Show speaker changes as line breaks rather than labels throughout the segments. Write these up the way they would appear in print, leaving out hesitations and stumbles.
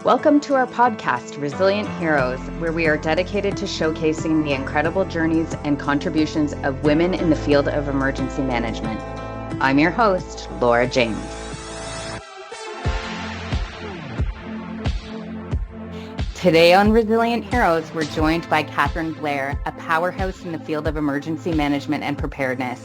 Welcome to our podcast, Resilient Heroes, where we are dedicated to showcasing the incredible journeys and contributions of women in the field of emergency management. I'm your host, Laura James. Today on Resilient Heroes, we're joined by Catherine Blair, a powerhouse in the field of emergency management and preparedness.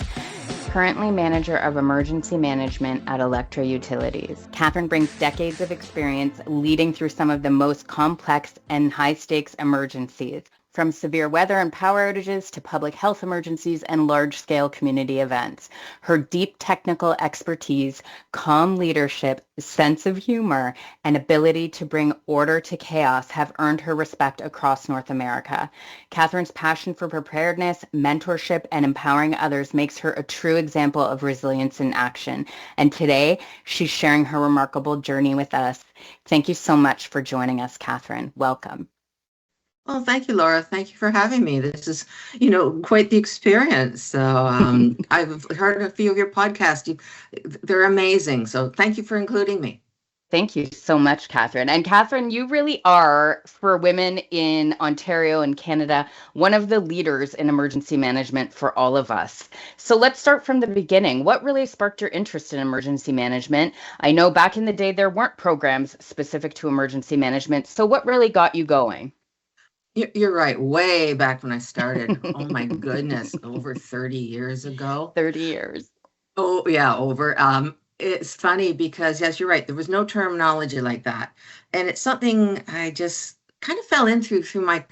Currently manager of emergency management at Alectra Utilities. Catherine brings decades of experience leading through some of the most complex and high-stakes emergencies, from severe weather and power outages to public health emergencies and large-scale community events. Her deep technical expertise, calm leadership, sense of humor, and ability to bring order to chaos have earned her respect across North America. Catherine's passion for preparedness, mentorship, and empowering others makes her a true example of resilience in action. And today, she's sharing her remarkable journey with us. Thank you so much for joining us, Catherine. Welcome.
Well, thank you, Laura. Thank you for having me. This is, quite the experience. So I've heard a few of your podcasts. They're amazing. So thank you for including me.
Thank you so much, Catherine. And Catherine, you really are, for women in Ontario and Canada, one of the leaders in emergency management for all of us. So let's start from the beginning. What really sparked your interest in emergency management? I know back in the day, there weren't programs specific to emergency management. So what really got you going?
You're right. Way back when I started. Oh, my goodness. Over 30 years ago.
30 years.
Oh, yeah. Over. It's funny because, yes, you're right. There was no terminology like that. And it's something I just kind of fell into through my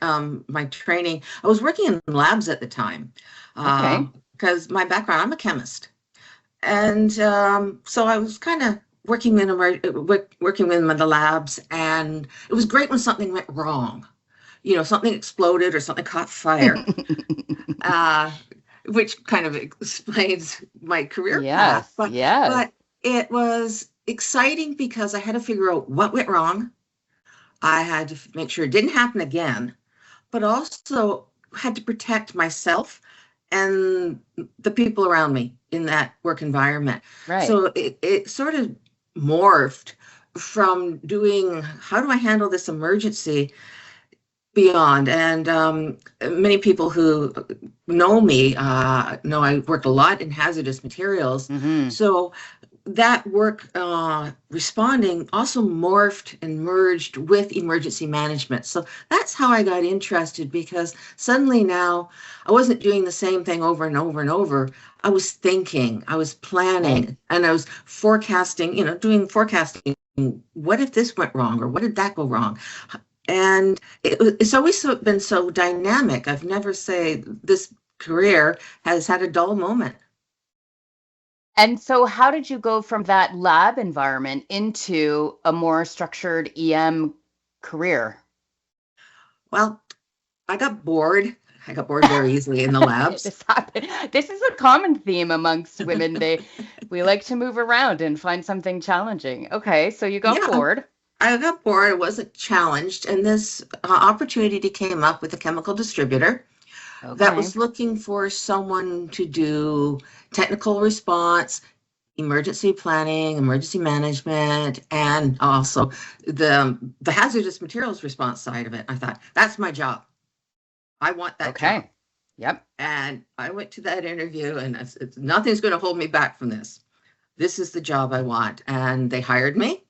my training. I was working in labs at the time because my background, I'm a chemist. And so I was kind of working in the labs. And it was great when something went wrong. Something exploded or something caught fire, which kind of explains my career path. But it was exciting because I had to figure out what went wrong. I had to make sure it didn't happen again, but also had to protect myself and the people around me in that work environment.
Right.
So it sort of morphed from doing, how do I handle this emergency, beyond. And many people who know me know I worked a lot in hazardous materials.
Mm-hmm.
So that work responding also morphed and merged with emergency management. So that's how I got interested, because suddenly now I wasn't doing the same thing over and over and over. I was thinking, I was planning, and I was forecasting, doing forecasting. What if this went wrong, or what did that go wrong? And it's always been so dynamic. I've never say this career has had a dull moment.
And so how did you go from that lab environment into a more structured EM career?
Well, I got bored. I got bored very easily in the labs.
This is a common theme amongst women. We like to move around and find something challenging. Okay, so you got bored.
I got bored. I wasn't challenged. And this opportunity came up with a chemical distributor that was looking for someone to do technical response, emergency planning, emergency management, and also the hazardous materials response side of it. I thought, that's my job. I want that job.
Yep.
And I went to that interview, and nothing's going to hold me back from this. This is the job I want. And they hired me.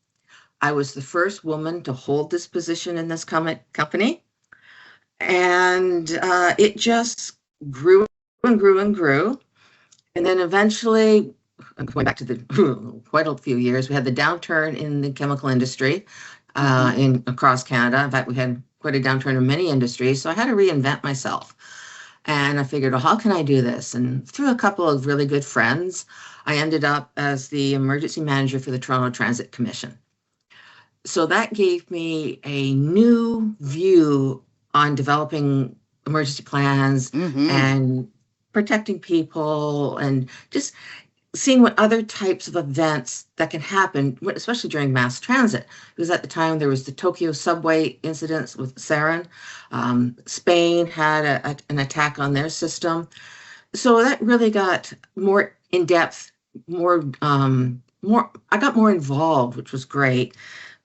I was the first woman to hold this position in this company, and it just grew and grew and grew. And then eventually, going back to quite a few years, we had the downturn in the chemical industry across Canada. In fact, we had quite a downturn in many industries, so I had to reinvent myself. And I figured, well, how can I do this? And through a couple of really good friends, I ended up as the emergency manager for the Toronto Transit Commission. So that gave me a new view on developing emergency plans and protecting people, and just seeing what other types of events that can happen, especially during mass transit. Because at the time there was the Tokyo subway incidents with sarin. Spain had an attack on their system. So that really got more in depth, I got more involved, which was great.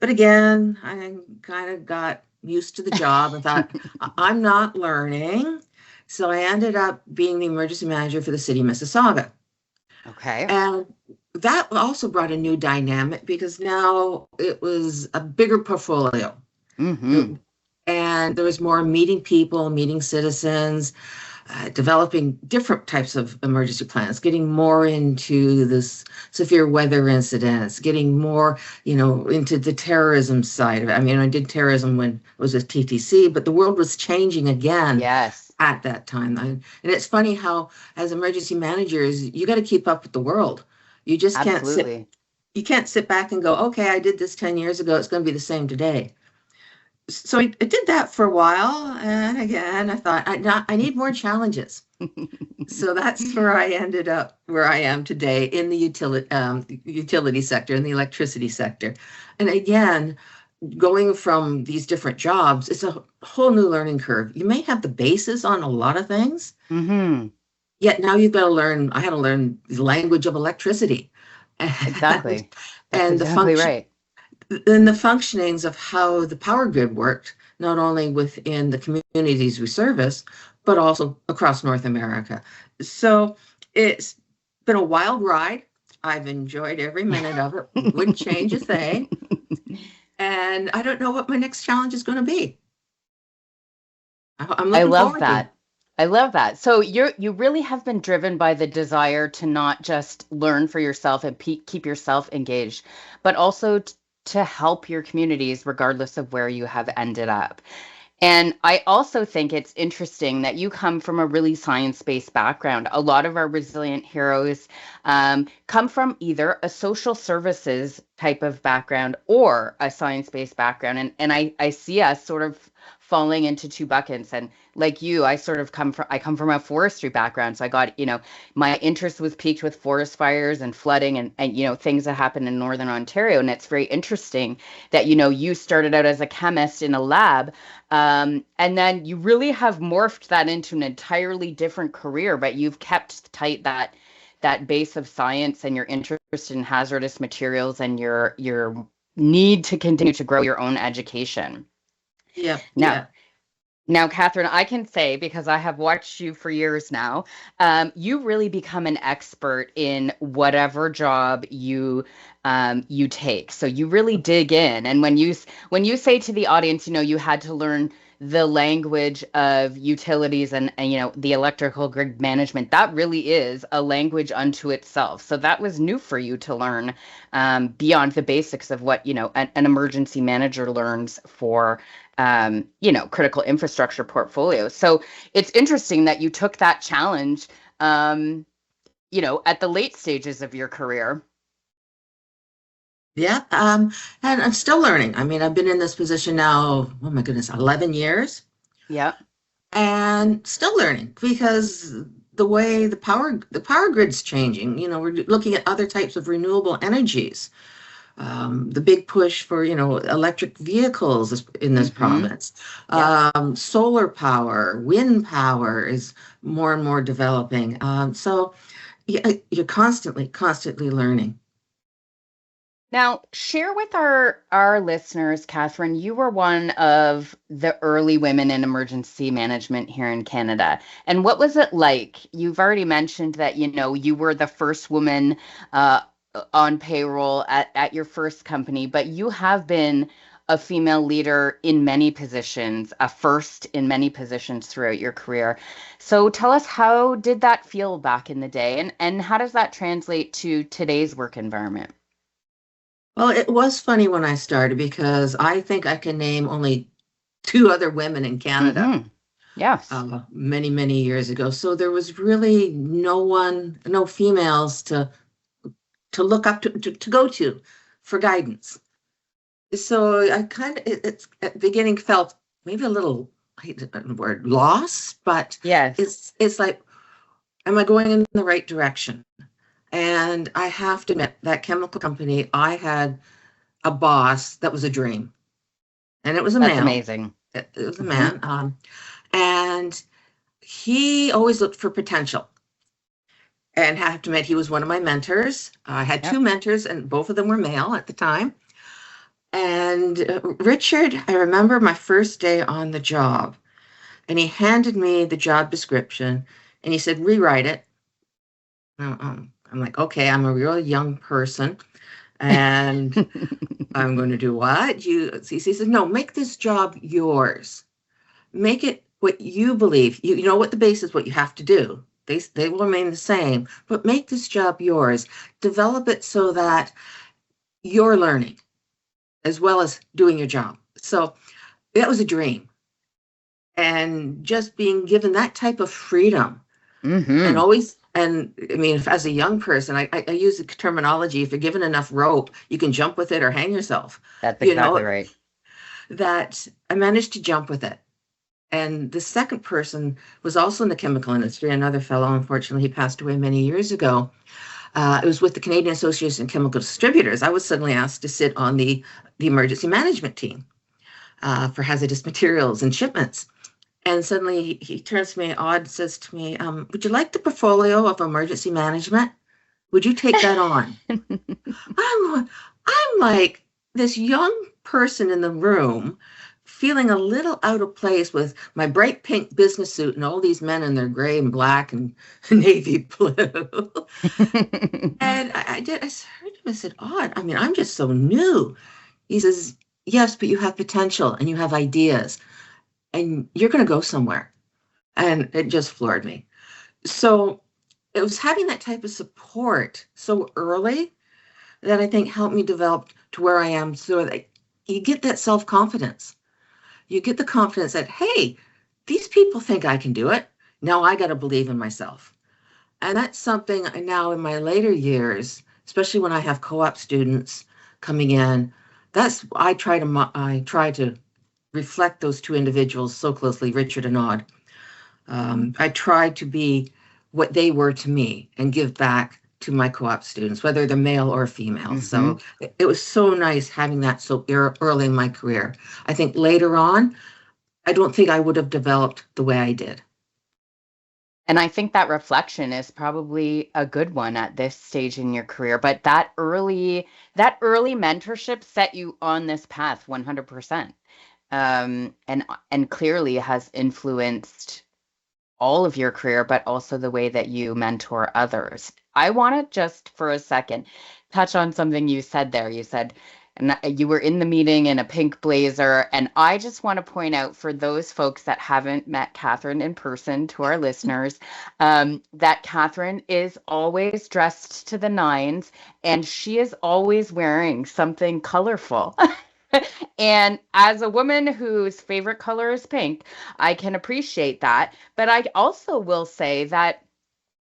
But again, I kind of got used to the job and thought, I'm not learning. So I ended up being the emergency manager for the city of Mississauga.
Okay.
And that also brought a new dynamic because now it was a bigger portfolio.
Mm-hmm.
And there was more meeting people, meeting citizens, developing different types of emergency plans, getting more into this severe weather incidents, getting more, into the terrorism side of it. I mean, I did terrorism when I was with TTC, but the world was changing again
Yes,
at that time. And it's funny how, as emergency managers, you got to keep up with the world. You just can't sit.
absolutely.
You can't sit back and go, okay, I did this 10 years ago. It's going to be the same today. So I did that for a while, and again, I thought I need more challenges. So that's where I ended up, where I am today in the utility sector, in the electricity sector. And again, going from these different jobs, it's a whole new learning curve. You may have the basis on a lot of things,
Mm-hmm.
yet now you've got to learn. I had to learn the language of electricity, and,
Exactly. That's
and the
exactly
function
right.
and the functionings of how the power grid worked, not only within the communities we service, but also across North America. So it's been a wild ride. I've enjoyed every minute of it. Wouldn't change a thing. And I don't know what my next challenge is going to be. I'm
I
looking
love
forward to it.
that. I love that. So you really have been driven by the desire to not just learn for yourself and keep yourself engaged, but also to help your communities regardless of where you have ended up. And I also think it's interesting that you come from a really science-based background. A lot of our resilient heroes come from either a social services type of background or a science-based background. And I see us sort of falling into two buckets. And like you, I come from a forestry background. So I got, my interest was piqued with forest fires and flooding and things that happen in Northern Ontario. And it's very interesting that, you started out as a chemist in a lab, and then you really have morphed that into an entirely different career, but you've kept tight that base of science and your interest in hazardous materials and your need to continue to grow your own education.
Yeah,
Now,
yeah.
now, Catherine, I can say because I have watched you for years now, you really become an expert in whatever job you take. So you really dig in, and when you say to the audience, you had to learn the language of utilities and the electrical grid management, that really is a language unto itself. So that was new for you to learn beyond the basics of what an emergency manager learns for critical infrastructure portfolios. So it's interesting that you took that challenge, at the late stages of your career.
Yeah. And I'm still learning. I mean, I've been in this position now, oh my goodness, 11 years.
Yeah.
And still learning because the way the power grid's changing, we're looking at other types of renewable energies. The big push for electric vehicles in this
Mm-hmm.
province.
Yep.
Solar power, wind power is more and more developing. So yeah, you're constantly learning.
Now, share with our listeners, Catherine, you were one of the early women in emergency management here in Canada. And what was it like? You've already mentioned that, you were the first woman uh, on payroll at your first company, but you have been a female leader in many positions, a first in many positions throughout your career. So tell us, how did that feel back in the day? And how does that translate to today's work environment?
Well, it was funny when I started because I think I can name only two other women in Canada
Mm-hmm. Yes.
many years ago. So there was really no females to look up to go to for guidance. So I kind of it's at the beginning felt maybe a little, I hate the word lost, but
Yes.
it's like, am I going in the right direction? And I have to admit that chemical company, I had a boss that was a dream, and it was a
That's
male.
amazing.
It was a
Hmm.
man, and he always looked for potential. And I have to admit, he was one of my mentors. I had two
Yep.
mentors, and both of them were male at the time. And Richard, I remember my first day on the job, and he handed me the job description, and he said, rewrite it. I'm like, okay, I'm a real young person, and I'm going to do what? He says, no, make this job yours. Make it what you believe. You know what the base is, what you have to do. They will remain the same, but make this job yours. Develop it so that you're learning as well as doing your job. So that was a dream. And just being given that type of freedom and always, and I mean, as a young person, I use the terminology, if you're given enough rope, you can jump with it or hang yourself.
That's exactly right.
That I managed to jump with it. And the second person was also in the chemical industry, another fellow. Unfortunately, he passed away many years ago. It was with the Canadian Association of Chemical Distributors. I was suddenly asked to sit on the emergency management team for hazardous materials and shipments. And suddenly he turns to me, Odd says to me, would you like the portfolio of emergency management? Would you take that on? I'm like this young person in the room, feeling a little out of place with my bright pink business suit and all these men in their gray and black and navy blue. And I heard him, I said, Odd, I mean, I'm just so new. He says, yes, but you have potential and you have ideas and you're going to go somewhere. And it just floored me. So it was having that type of support so early that I think helped me develop to where I am, so that you get that self-confidence. You get the confidence that, hey, these people think I can do it. Now I got to believe in myself. And that's something now in my later years, especially when I have co-op students coming in, I try to reflect those two individuals so closely, Richard and Odd. I try to be what they were to me and give back to my co-op students, whether they're male or female. So it was so nice having that so early in my career. I think later on, I don't think I would have developed the way I did.
And I think that reflection is probably a good one at this stage in your career. But that early mentorship set you on this path 100%. And clearly has influenced all of your career, but also the way that you mentor others. I want to just for a second touch on something you said there. You said, and you were in the meeting in a pink blazer. And I just want to point out for those folks that haven't met Catherine in person, to our listeners, that Catherine is always dressed to the nines and she is always wearing something colorful. And as a woman whose favorite color is pink, I can appreciate that. But I also will say that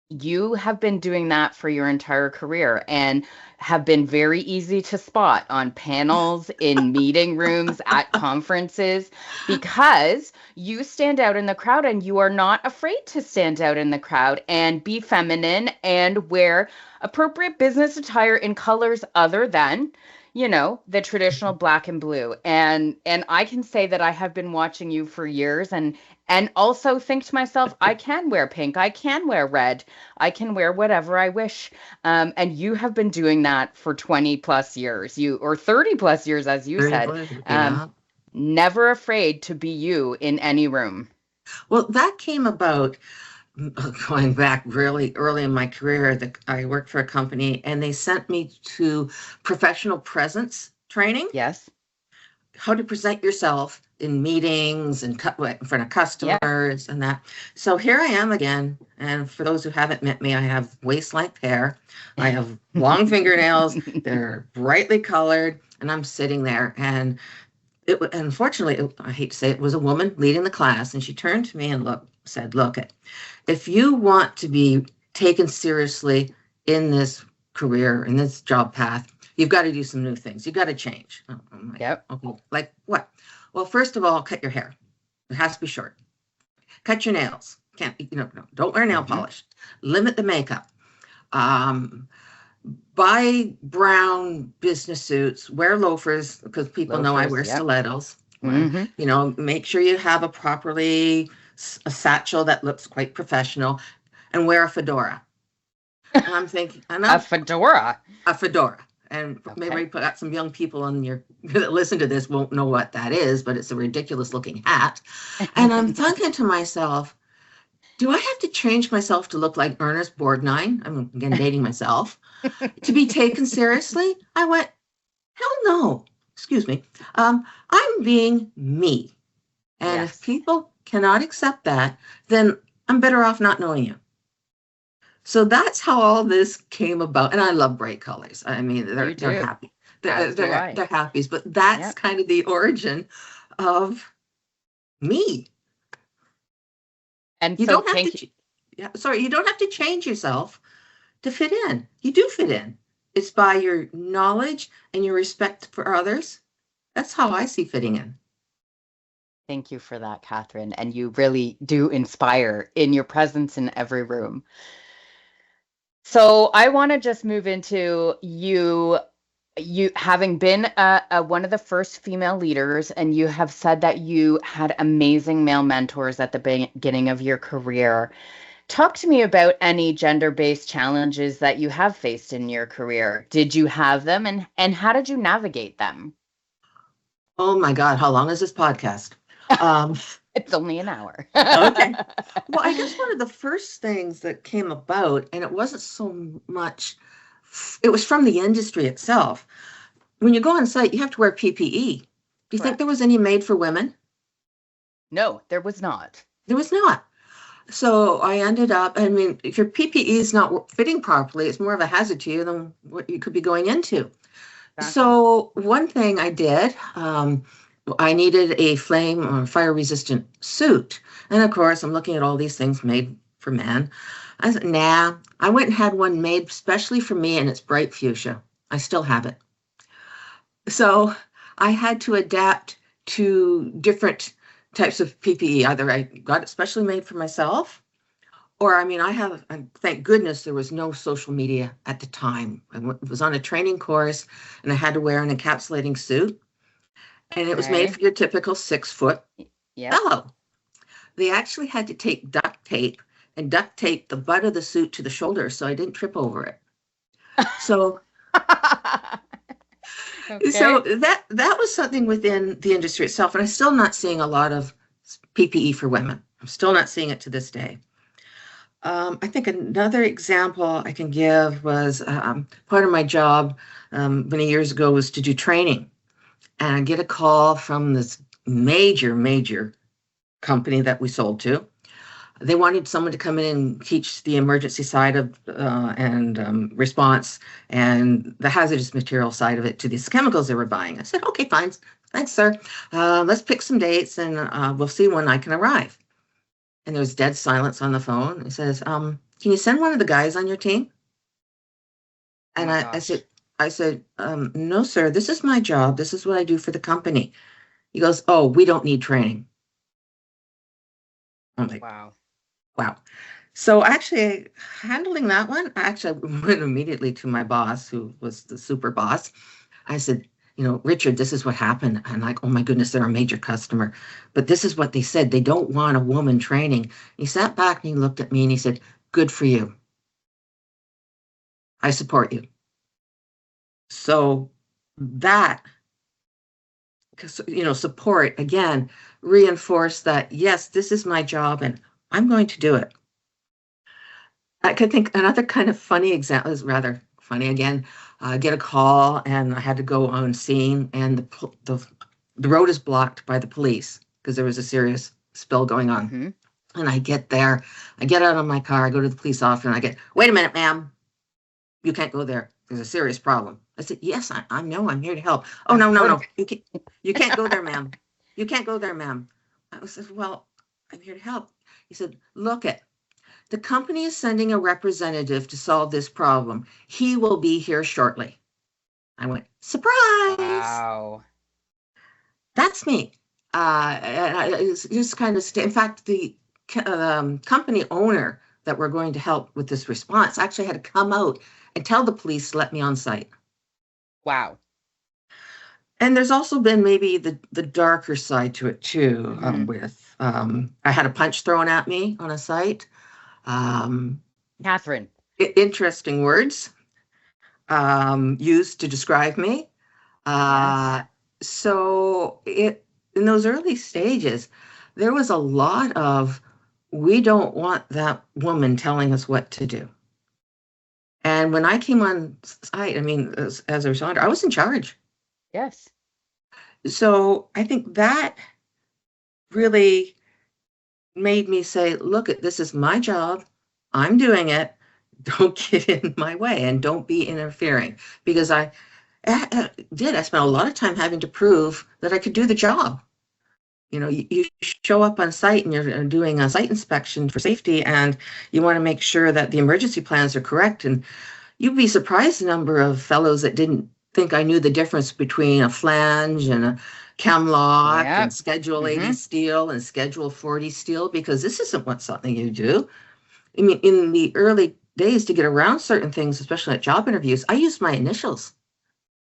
you have been doing that for your entire career and have been very easy to spot on panels, in meeting rooms, at conferences, because you stand out in the crowd and you are not afraid to stand out in the crowd and be feminine and wear appropriate business attire in colors other than the traditional black and blue. And I can say that I have been watching you for years and also think to myself, I can wear pink, I can wear red, I can wear whatever I wish. And you have been doing that for 20 plus years, or 30 plus years, as you said. Never afraid to be you in any room.
Well, that came about going back really early in my career. I worked for a company and they sent me to professional presence training.
Yes.
How to present yourself in meetings and in front of customers and that. So here I am again. And for those who haven't met me, I have waist-length hair. I have long fingernails. They're brightly colored. And I'm sitting there. And unfortunately, I hate to say it, was a woman leading the class. And she turned to me and said, look, if you want to be taken seriously in this career, in this job path, you've got to do some new things. You've got to change. Like,
yep.
Okay. Like what? Well, first of all, cut your hair. It has to be short. Cut your nails. Don't wear nail polish. Limit the makeup. Buy brown business suits. Wear loafers because people know I wear stilettos. Make sure you have a satchel that looks quite professional, and wear a fedora. And I'm thinking,
a fedora.
A fedora. And
Okay.
maybe I got some young people on that listen to this won't know what that is, but it's a ridiculous looking hat. And I'm thinking to myself, do I have to change myself to look like Ernest Borgnine? I'm again dating myself to be taken seriously. I went, hell no. Excuse me. I'm being me. And if
Yes.
people cannot accept that, then I'm better off not knowing you. So that's how all this came about. And I love bright colors. I mean,
You
they're
do.
happy.
As do I.
They're happy. But that's
Yep.
kind of the origin of me.
And
You
so
don't have
thank you.
to, you don't have to change yourself to fit in. You do fit in. It's by your knowledge and your respect for others. That's how I see fitting in.
Thank you for that, Catherine. And you really do inspire in your presence in every room. So I want to just move into you having been one of the first female leaders, and you have said that you had amazing male mentors at the beginning of your career. Talk to me about any gender-based challenges that you have faced in your career. Did you have them, and how did you navigate them?
Oh my God, how long is this podcast? Um,
It's only an hour.
okay. Well, I guess one of the first things that came about, and it wasn't so much, it was from the industry itself. When you go on site, you have to wear PPE. Do you think there
Correct.
was any made for women?
No, there was not.
There was not. So I ended up, I mean, if your PPE is not fitting properly, it's more of a hazard to you than what you could be going into.
Exactly.
So one thing I did, I needed a flame or fire resistant suit. And of course, I'm looking at all these things made for men. I said, nah, I went and had one made specially for me, and it's bright fuchsia. I still have it. So I had to adapt to different types of PPE. Either I got it specially made for myself, or I mean, thank goodness there was no social media at the time. I was on a training course and I had to wear an encapsulating suit, and it was made
Okay.
for your typical 6 foot
Yep.
fellow. They actually had to take duct tape and duct tape the butt of the suit to the shoulder so I didn't trip over it. So so
Okay.
that was something within the industry itself, and I'm still not seeing a lot of PPE for women. I'm still not seeing it to this day. I think another example I can give was part of my job many years ago was to do training, and I get a call from this major company that we sold to. They wanted someone to come in and teach the emergency side of and response and the hazardous material side of it to these chemicals they were buying. I said, okay, fine. Thanks, sir. Let's pick some dates and we'll see when I can arrive. And there was dead silence on the phone. He says, can you send one of the guys on your team?
Oh
And
my
I
gosh.
said, no, sir, this is my job. This is what I do for the company. He goes, oh, we don't need training. I'm like,
Wow.
wow. So actually, handling that one, I actually went immediately to my boss, who was the super boss. I said, Richard, this is what happened. I'm like, oh my goodness, they're a major customer. But this is what they said. They don't want a woman training. He sat back and he looked at me and he said, good for you. I support you. So that, support again, reinforced that, yes, this is my job and I'm going to do it. I could think another kind of funny example is rather funny again. I get a call and I had to go on scene, and the road is blocked by the police because there was a serious spill going on.
Mm-hmm.
And I get there, I get out of my car, I go to the police officer, and I get, wait a minute, ma'am, you can't go there. There's a serious problem. I said, yes, I know, I'm here to help. Oh,
Of
no,
course.
you can't go there, ma'am. You can't go there, ma'am. I said, well, I'm here to help. He said, look it. The company is sending a representative to solve this problem. He will be here shortly. I went, surprise!
Wow.
That's me. It's just kind of, in fact, the company owner that we're going to help with this response actually had to come out and tell the police to let me on site.
Wow.
And there's also been maybe the darker side to it too,
Mm-hmm.
with I had a punch thrown at me on a site. Um,
Catherine.
Interesting words. used to describe me.
Yes.
So in those early stages, there was a lot of, we don't want that woman telling us what to do. And when I came on site, I mean, as a responder, I was in charge.
Yes.
So I think that really made me say, look, this is my job. I'm doing it. Don't get in my way and don't be interfering, because I spent a lot of time having to prove that I could do the job. You show up on site and you're doing a site inspection for safety, and you want to make sure that the emergency plans are correct. And you'd be surprised the number of fellows that didn't think I knew the difference between a flange and a chem lock and
Yep.
Schedule 80
Mm-hmm.
steel and Schedule 40 steel, because this isn't something you do. I mean, in the early days, to get around certain things, especially at job interviews, I used my initials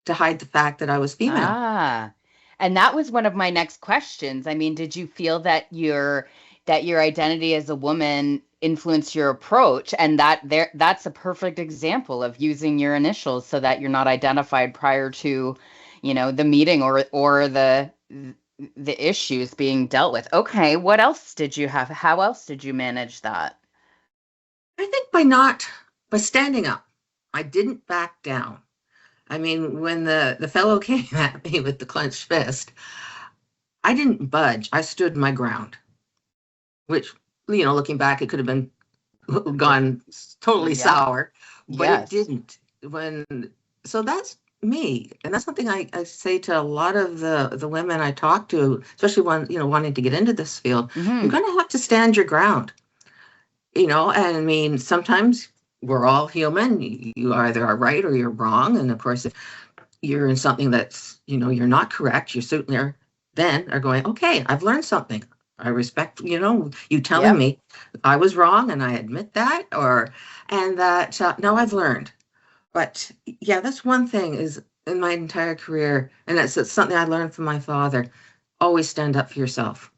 to hide the fact that I was female.
Ah, and that was one of my next questions. I mean, did you feel that your identity as a woman influenced your approach, and that's a perfect example of using your initials so that you're not identified prior to, the meeting or the issues being dealt with. Okay, what else did you have? How else did you manage that?
I think by standing up, I didn't back down. I mean, when the fellow came at me with the clenched fist, I didn't budge. I stood my ground, which, looking back, it could have been gone totally
Yep.
sour, but it
Yes.
didn't. So that's me, and that's something I say to a lot of the women I talk to, especially wanting to get into this field. You're
Mm-hmm.
going to have to stand your ground, and I mean, sometimes we're all human. You either are right or you're wrong, and of course, if you're in something that's you're not correct, you certainly are going, okay, I've learned something. I respect you telling
Yep.
me I was wrong, and I admit that, and that now I've learned. But yeah, that's one thing is in my entire career, and it's something I learned from my father. Always stand up for yourself.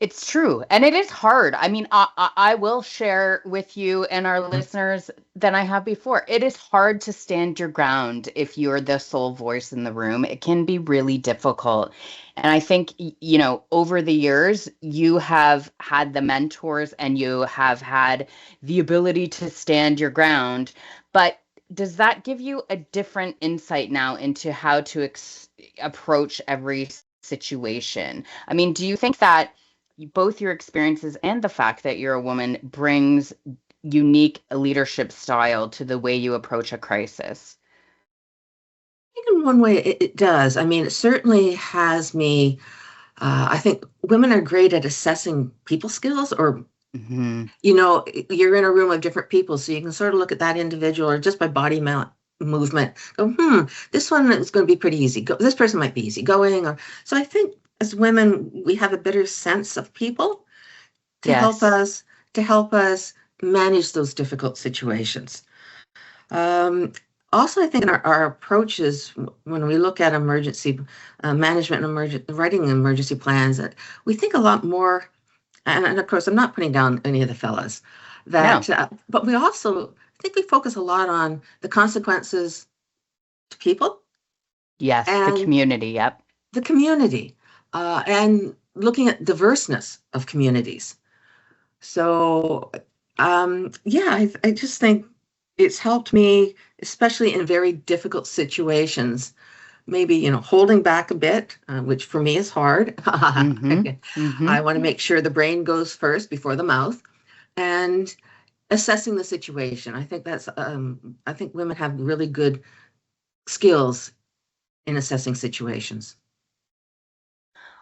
It's true. And it is hard. I mean, I will share with you and our listeners than I have before. It is hard to stand your ground if you're the sole voice in the room. It can be really difficult. And I think, over the years, you have had the mentors and you have had the ability to stand your ground. But does that give you a different insight now into how to approach every situation? I mean, do you think that both your experiences and the fact that you're a woman brings unique leadership style to the way you approach a crisis?
I think in one way it does. I mean, it certainly has me. I think women are great at assessing people skills, or
Hmm.
you're in a room of different people, so you can sort of look at that individual, or just by body movement, go, this one is going to be pretty easy. This person might be easy going. Or so I think as women, we have a better sense of people to help
Yes.
us to help us manage those difficult situations. Um, Also, I think in our approaches when we look at emergency management and writing emergency plans, that we think a lot more. And of course, I'm not putting down any of the fellas,
No.
but we also I think we focus a lot on the consequences to people
Yes. The
and
community. Yep.
the community, and looking at diverseness of communities. So, yeah, I just think it's helped me, especially in very difficult situations. Maybe, holding back a bit, which for me is hard.
Hmm.
I
Hmm.
want to make sure the brain goes first before the mouth, and assessing the situation. I think women have really good skills in assessing situations.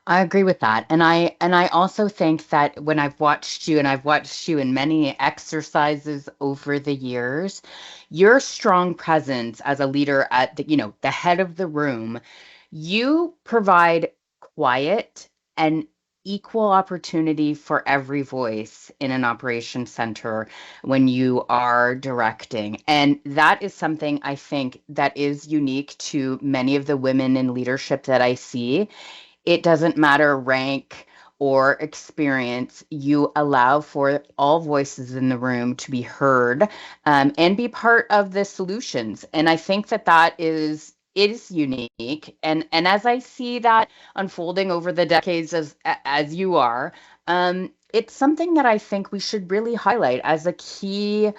I agree with that. And I also think that when I've watched you and I've watched you in many exercises over the years, your strong presence as a leader at the head of the room, you provide quiet and equal opportunity for every voice in an operation center when you are directing. And that is something I think that is unique to many of the women in leadership that I see. It doesn't matter rank or experience, you allow for all voices in the room to be heard, and be part of the solutions. And I think that that is unique. And as I see that unfolding over the decades as you are, it's something that I think we should really highlight as a key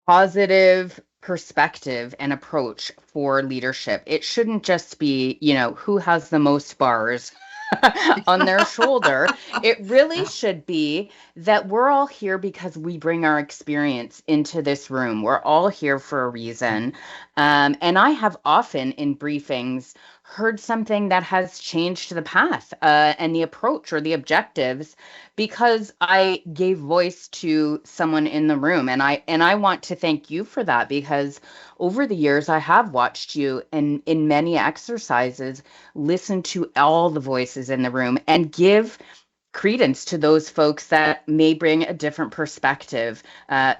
positive perspective and approach for leadership. It shouldn't just be, who has the most bars on their shoulder. It really should be that we're all here because we bring our experience into this room. We're all here for a reason. And I have often in briefings heard something that has changed the path and the approach or the objectives because I gave voice to someone in the room. And I want to thank you for that, because over the years I have watched you in many exercises listen to all the voices in the room and give credence to those folks that may bring a different perspective,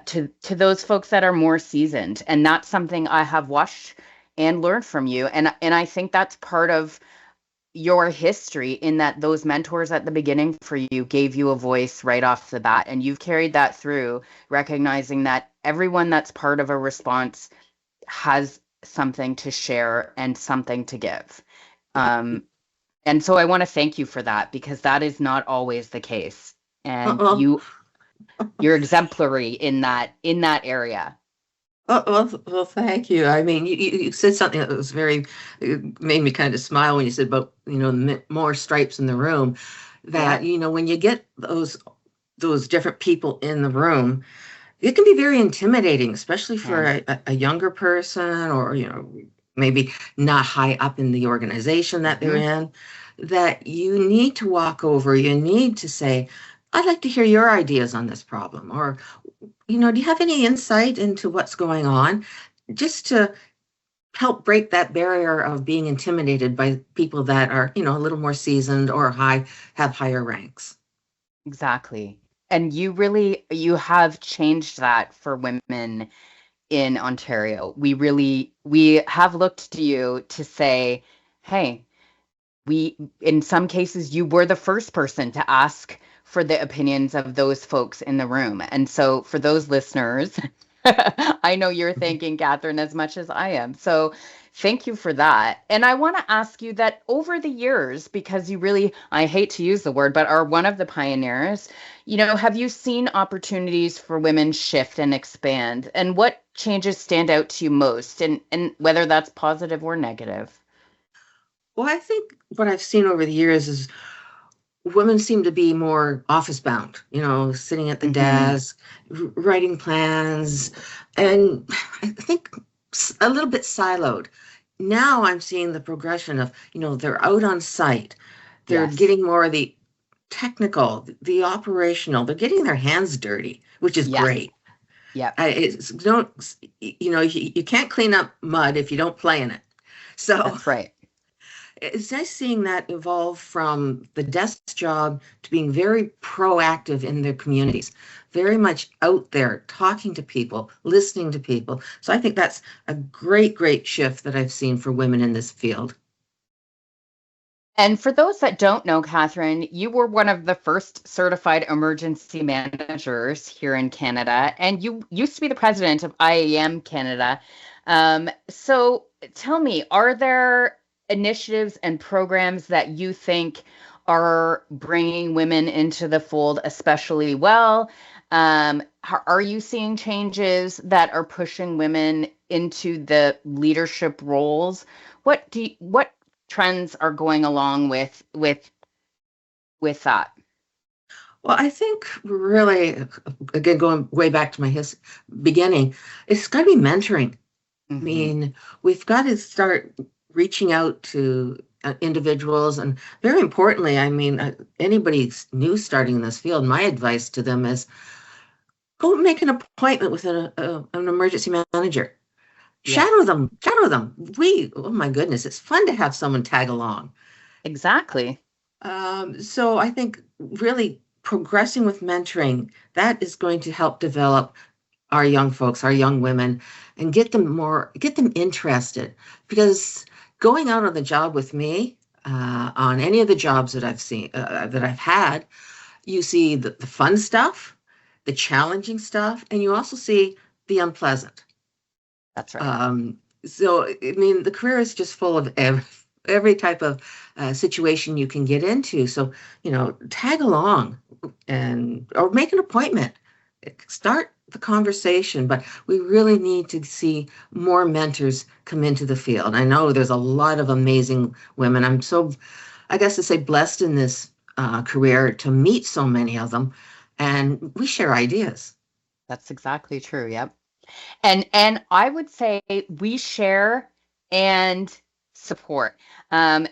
to those folks that are more seasoned. And that's something I have watched and learned from you. And I think that's part of your history, in that those mentors at the beginning for you gave you a voice right off the bat. And you've carried that through, recognizing that everyone that's part of a response has something to share and something to give. And so I want to thank you for that, because that is not always the case. And you're exemplary in that area.
Well, thank you. I mean, you said something that was it made me kind of smile when you said about, more stripes in the room. That, when you get those different people in the room, it can be very intimidating, especially for a younger person, or, maybe not high up in the organization that they're in, that you need to walk over, you need to say, I'd like to hear your ideas on this problem, or, do you have any insight into what's going on? Just to help break that barrier of being intimidated by people that are, a little more seasoned or have higher ranks.
Exactly. And you have changed that for women in Ontario. We have looked to you to say, hey, in some cases, you were the first person to ask for the opinions of those folks in the room. And so for those listeners, I know you're thanking Catherine as much as I am. So thank you for that. And I want to ask you that over the years, because you really, I hate to use the word, but are one of the pioneers, have you seen opportunities for women shift and expand? And what changes stand out to you most? And whether that's positive or negative?
Well, I think what I've seen over the years is women seem to be more office bound, sitting at the desk, writing plans, and I think a little bit siloed. Now I'm seeing the progression of, they're out on site. They're getting more of the technical, the operational. They're getting their hands dirty, which is great.
Yeah.
You can't clean up mud if you don't play in it. So
that's right.
It's nice seeing that evolve from the desk job to being very proactive in their communities, very much out there talking to people, listening to people. So I think that's a great, great shift that I've seen for women in this field.
And for those that don't know, Catherine, you were one of the first certified emergency managers here in Canada, and you used to be the president of IAM Canada. So tell me, are there initiatives and programs that you think are bringing women into the fold especially well? Are you seeing changes that are pushing women into the leadership roles? What trends are going along with that?
Well, I think really, again, going way back to my beginning, it's got to be mentoring. I mean, we've got to start reaching out to individuals. And very importantly, I mean, anybody new starting in this field, my advice to them is go make an appointment with an emergency manager. Shadow them. Oh my goodness, it's fun to have someone tag along.
Exactly.
So I think really progressing with mentoring, that is going to help develop our young folks, our young women, and get them interested. Because going out on the job with me, on any of the jobs that I've seen, that I've had, you see the fun stuff, the challenging stuff, and you also see the unpleasant.
That's right.
So, I mean, the career is just full of every type of situation you can get into. So, tag along or make an appointment, start the conversation. But we really need to see more mentors come into the field. I know there's a lot of amazing women. I'm so, I guess to say, blessed in this career to meet so many of them, and we share ideas.
That's exactly true. Yep. And I would say we share and support. And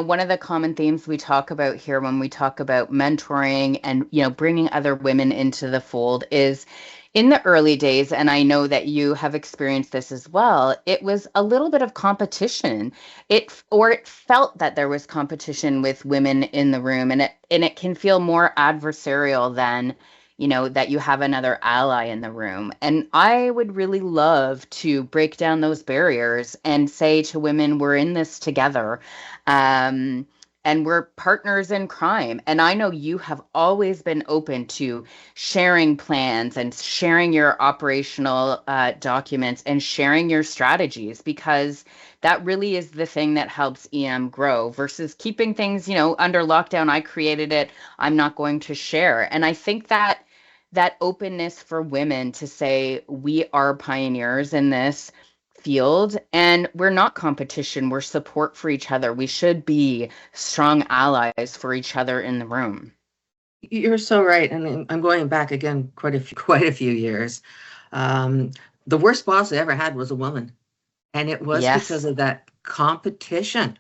one of the common themes we talk about here when we talk about mentoring and bringing other women into the fold is in the early days, and I know that you have experienced this as well, it was a little bit of competition. It felt that there was competition with women in the room, and it can feel more adversarial than that you have another ally in the room. And I would really love to break down those barriers and say to women, we're in this together. And we're partners in crime. And I know you have always been open to sharing plans and sharing your operational documents and sharing your strategies, because that really is the thing that helps EM grow versus keeping things, under lockdown. I created it, I'm not going to share. And I think that openness for women to say, we are pioneers in this field and we're not competition, we're support for each other. We should be strong allies for each other in the room.
You're so right. And I'm going back again quite a few years. The worst boss I ever had was a woman. And it was because
Yes.
of that competition,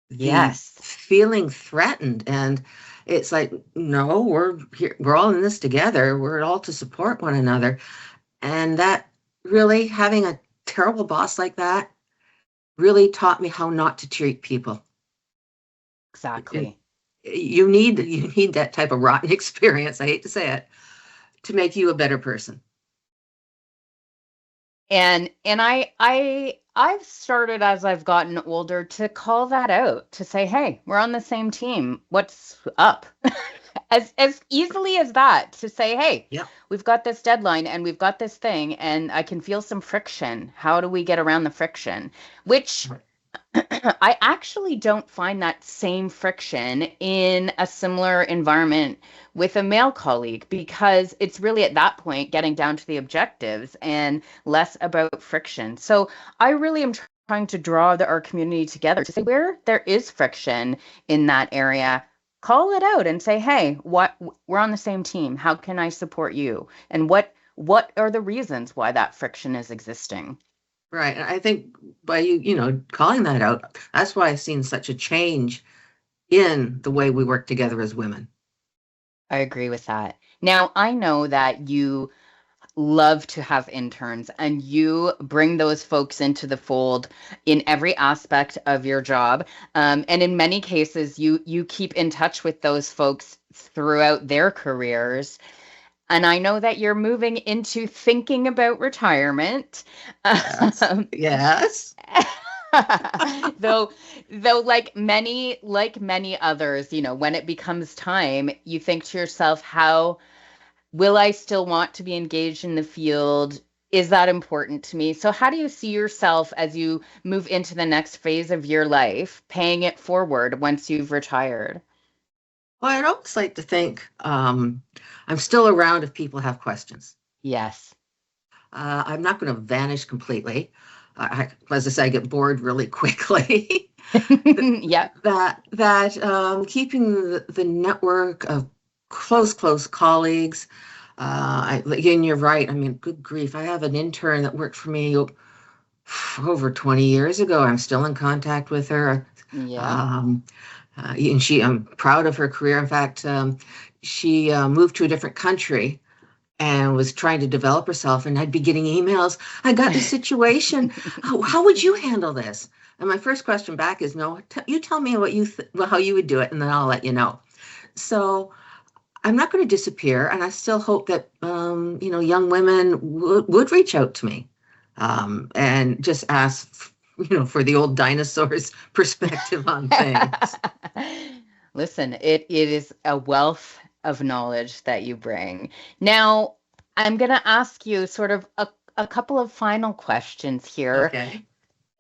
the
Yes.
feeling threatened. And it's like, no, we're here, we're all in this together. We're all to support one another. And that really, having a terrible boss like that really taught me how not to treat people. And
Exactly.
you need that type of rotten experience, I hate to say it, to make you a better person.
And I've started as I've gotten older to call that out, to say, hey, we're on the same team. What's up? As easily as that, to say, hey,
Yeah.
we've got this deadline and we've got this thing and I can feel some friction. How do we get around the friction? Which I actually don't find that same friction in a similar environment with a male colleague, because it's really at that point getting down to the objectives and less about friction. So I really am trying to draw our community together to say where there is friction in that area, call it out and say, hey, we're on the same team. How can I support you? And what are the reasons why that friction is existing?
Right. And I think by calling that out, that's why I've seen such a change in the way we work together as women.
I agree with that. Now, I know that you love to have interns and you bring those folks into the fold in every aspect of your job. And in many cases, you keep in touch with those folks throughout their careers. And I know that you're moving into thinking about retirement.
Yes.
Um,
Yes.
though though like many others, when it becomes time, you think to yourself, how will I still want to be engaged in the field? Is that important to me? So how do you see yourself as you move into the next phase of your life, paying it forward once you've retired?
Well, I'd always like to think I'm still around if people have questions.
Yes.
I'm not going to vanish completely. As I say, I get bored really quickly.
Yep.
Keeping the network of close colleagues. Again, you're right. I mean, good grief. I have an intern that worked for me over 20 years ago. I'm still in contact with her.
Yep.
Um, and I'm proud of her career. In fact, she moved to a different country and was trying to develop herself. And I'd be getting emails. I got this situation. How would you handle this? And my first question back is, no, you tell me what how you would do it, and then I'll let you know. So I'm not going to disappear, and I still hope that young women would reach out to me and just ask, for the old dinosaurs perspective on things.
Listen, it is a wealth of knowledge that you bring. Now, I'm going to ask you sort of a couple of final questions here.
Okay.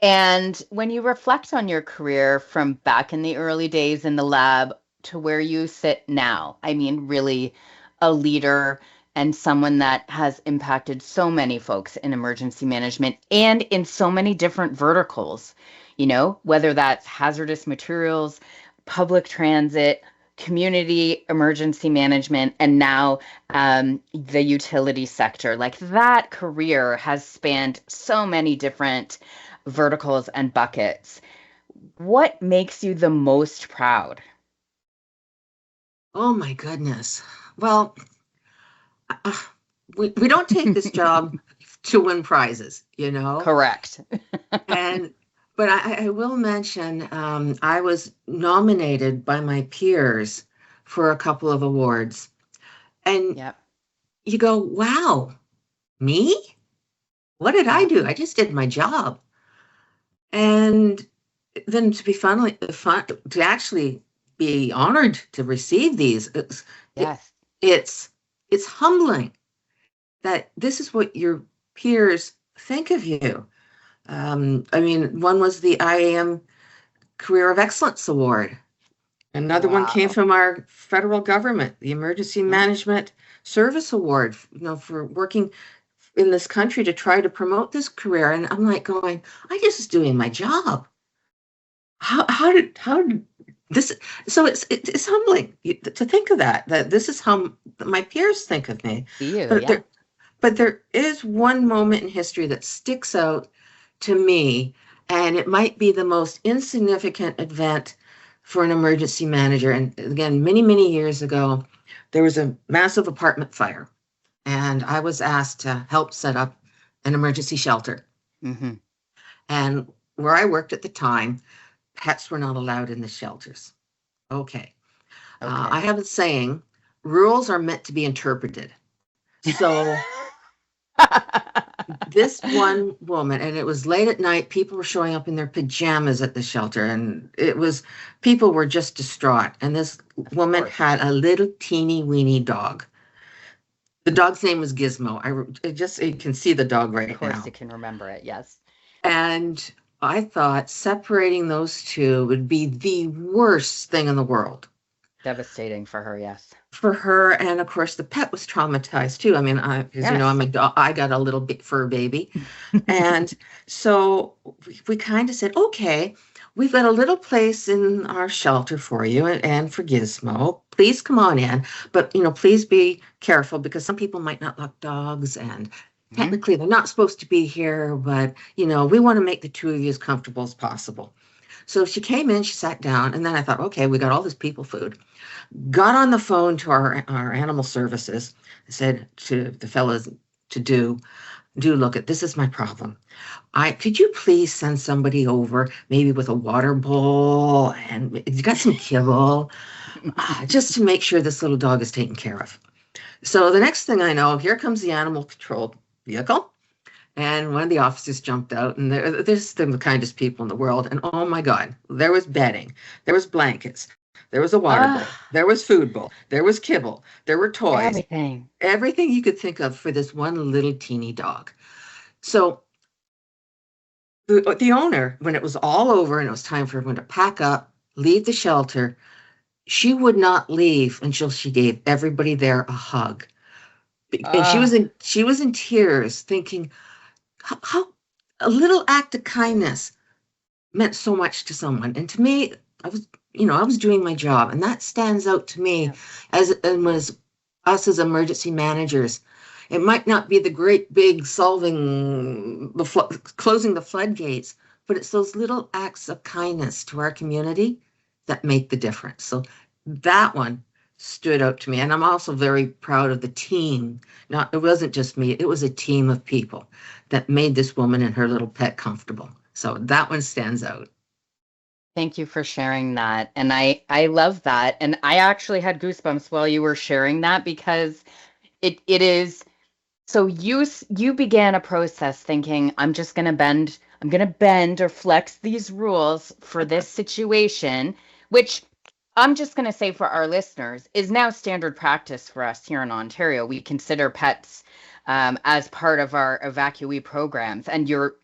And when you reflect on your career from back in the early days in the lab to where you sit now, I mean, really a leader and someone that has impacted so many folks in emergency management and in so many different verticals, whether that's hazardous materials, public transit, community emergency management, and now the utility sector. Like that career has spanned so many different verticals and buckets. What makes you the most proud?
Oh my goodness. Well, we don't take this job to win prizes,
Correct.
But I will mention, I was nominated by my peers for a couple of awards. And
Yep.
you go, wow, me? What did I do? I just did my job. And then to actually be honored to receive these,
Yes.
it's humbling that this is what your peers think of you. One was the IAM Career of Excellence Award. Another one came
Wow.
from our federal government, the Emergency Management Service Award, for working in this country to try to promote this career. And I'm like going, I just was doing my job. How did this? So it's humbling to think of that this is how my peers think of me.
See you,
But
yeah.
there is one moment in history that sticks out to me, and it might be the most insignificant event for an emergency manager. And again, many, many years ago, there was a massive apartment fire, and I was asked to help set up an emergency shelter.
Mm-hmm.
And where I worked at the time, pets were not allowed in the shelters. Okay. I have a saying, rules are meant to be interpreted. So this one woman, and it was late at night, people were showing up in their pajamas at the shelter, and people were just distraught. And this woman had a little teeny weeny dog. The dog's name was Gizmo. You can see the dog right now.
Of course, you can remember it, yes.
And I thought separating those two would be the worst thing in the world.
Devastating for her, yes.
For her, and of course the pet was traumatized too. I'm a dog. I got a little bit fur baby, and so we kind of said, okay, we've got a little place in our shelter for you and for Gizmo. Please come on in, but please be careful because some people might not like dogs, and technically they're not supposed to be here. But we want to make the two of you as comfortable as possible. So she came in, she sat down, and then I thought, okay, we got all this people food. Got on the phone to our animal services. I said to the fellows to do look at this is my problem. Could you please send somebody over, maybe with a water bowl and you got some kibble, just to make sure this little dog is taken care of. So the next thing I know, here comes the animal control vehicle. And one of the officers jumped out, and they're the kindest people in the world. And oh my God, there was bedding, there was blankets, there was a water bowl, there was food bowl, there was kibble, there were toys, everything you could think of for this one little teeny dog. So the owner, when it was all over and it was time for everyone to pack up, leave the shelter, she would not leave until she gave everybody there a hug. And she was in tears, thinking how a little act of kindness meant so much to someone. And to me, I was doing my job, and that stands out to me as us as emergency managers. It might not be the great big closing the floodgates, but it's those little acts of kindness to our community that make the difference. So that one stood out to me. And I'm also very proud of the team. It wasn't just me, it was a team of people that made this woman and her little pet comfortable. So that one stands out.
Thank you for sharing that. And I love that. And I actually had goosebumps while you were sharing that because it is, so you began a process thinking, I'm just going to bend I'm going to bend or flex these rules for this situation, which I'm just going to say for our listeners is now standard practice for us here in Ontario. We consider pets as part of our evacuee programs. And you're,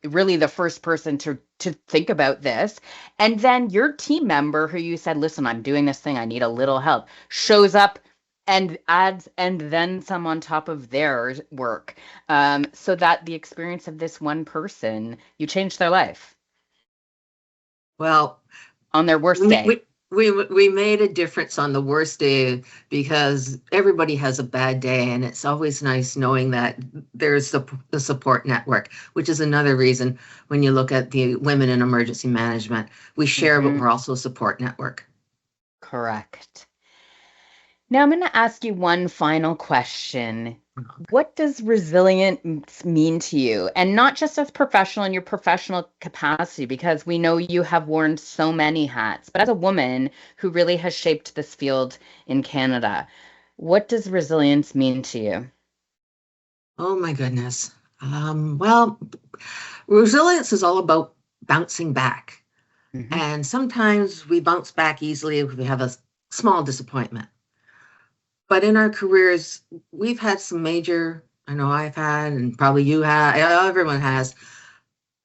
really the first person to think about this. And then your team member who you said, listen, I'm doing this thing, I need a little help, shows up and adds and then some on top of their work, so that the experience of this one person, you changed their life.
Well,
on their worst day.
We made a difference on the worst day because everybody has a bad day, and it's always nice knowing that there's the support network, which is another reason when you look at the women in emergency management, we share, but we're also a support network.
Correct. Now I'm going to ask you one final question. What does resilience mean to you? And not just as professional in your professional capacity, because we know you have worn so many hats, but as a woman who really has shaped this field in Canada, what does resilience mean to you?
Oh my goodness. Well, resilience is all about bouncing back. Mm-hmm. And sometimes we bounce back easily if we have a small disappointment. But in our careers, we've had some major, I know I've had, and probably you have, everyone has,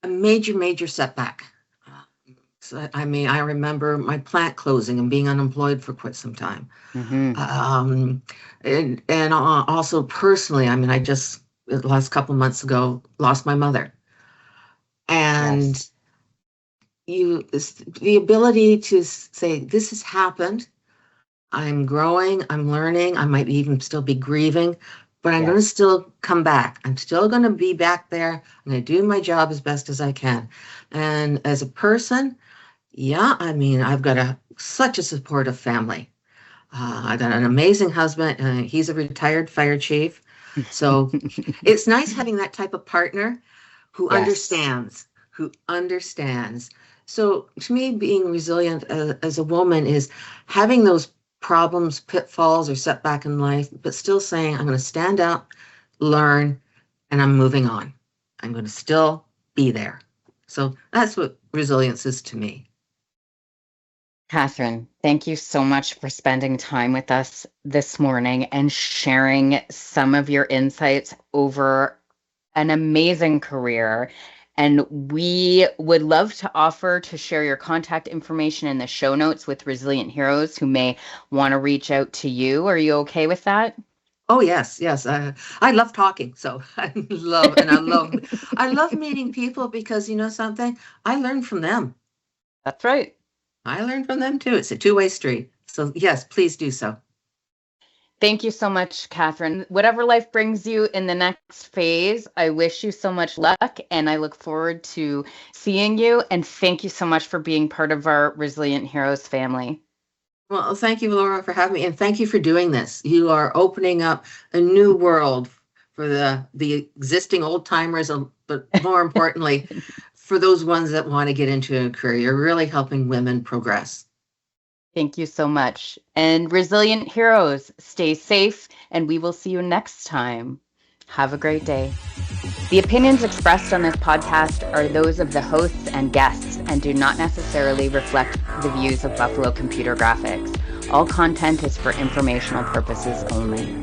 a major setback. So, I mean, I remember my plant closing and being unemployed for quite some time. Mm-hmm. And also personally, I mean, I just, the last couple months ago, lost my mother. And the ability to say, this has happened. I'm growing, I'm learning, I might even still be grieving, but I'm going to still come back. I'm still going to be back there. I'm going to do my job as best as I can. And as a person, I mean, I've got such a supportive family. I've got an amazing husband. He's a retired fire chief. So it's nice having that type of partner who understands. So to me, being resilient as a woman is having those problems, pitfalls, or setback in life, but still saying, I'm going to stand up, learn, and I'm moving on. I'm going to still be there. So that's what resilience is to me.
Catherine, thank you so much for spending time with us this morning and sharing some of your insights over an amazing career. And we would love to offer to share your contact information in the show notes with Resilient Heroes who may want to reach out to you. Are you okay with that?
Oh, yes. I love talking. So I love meeting people because, you know something, I learn from them.
That's right.
I learn from them too. It's a two-way street. So yes, please do so.
Thank you so much, Catherine. Whatever life brings you in the next phase, I wish you so much luck, and I look forward to seeing you. And thank you so much for being part of our Resilient Heroes family.
Well, thank you, Laura, for having me, and thank you for doing this. You are opening up a new world for the existing old timers, but more importantly, for those ones that want to get into a career. You're really helping women progress.
Thank you so much. And Resilient Heroes, stay safe, and we will see you next time. Have a great day. The opinions expressed on this podcast are those of the hosts and guests and do not necessarily reflect the views of Buffalo Computer Graphics. All content is for informational purposes only.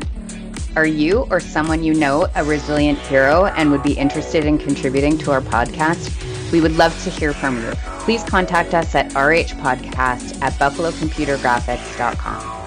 Are you or someone you know a resilient hero and would be interested in contributing to our podcast? We would love to hear from you. Please contact us at RHpodcast@buffalocomputergraphics.com.